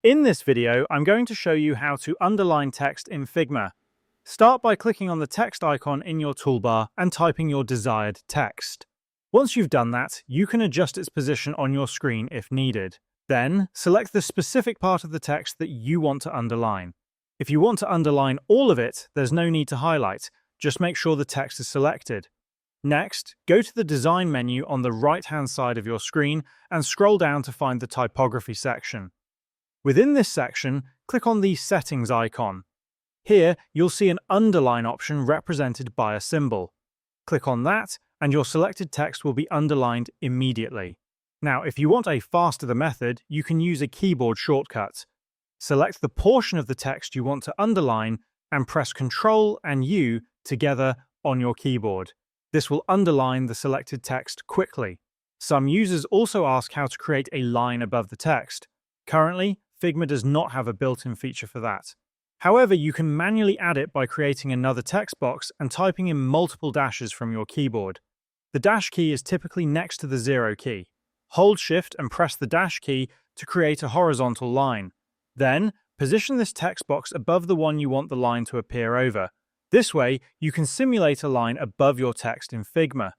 In this video, I'm going to show you how to underline text in Figma. Start by clicking on the text icon in your toolbar and typing your desired text. Once you've done that, you can adjust its position on your screen if needed. Then, select the specific part of the text that you want to underline. If you want to underline all of it, there's no need to highlight. Just make sure the text is selected. Next, go to the Design menu on the right-hand side of your screen and scroll down to find the Typography section. Within this section, click on the Settings icon. Here, you'll see an underline option represented by a symbol. Click on that, and your selected text will be underlined immediately. Now, if you want a faster method, you can use a keyboard shortcut. Select the portion of the text you want to underline and press Ctrl and U together on your keyboard. This will underline the selected text quickly. Some users also ask how to create a line above the text. Currently, Figma does not have a built-in feature for that. However, you can manually add it by creating another text box and typing in multiple dashes from your keyboard. The dash key is typically next to the 0 key. Hold Shift and press the dash key to create a horizontal line. Then, position this text box above the one you want the line to appear over. This way, you can simulate a line above your text in Figma.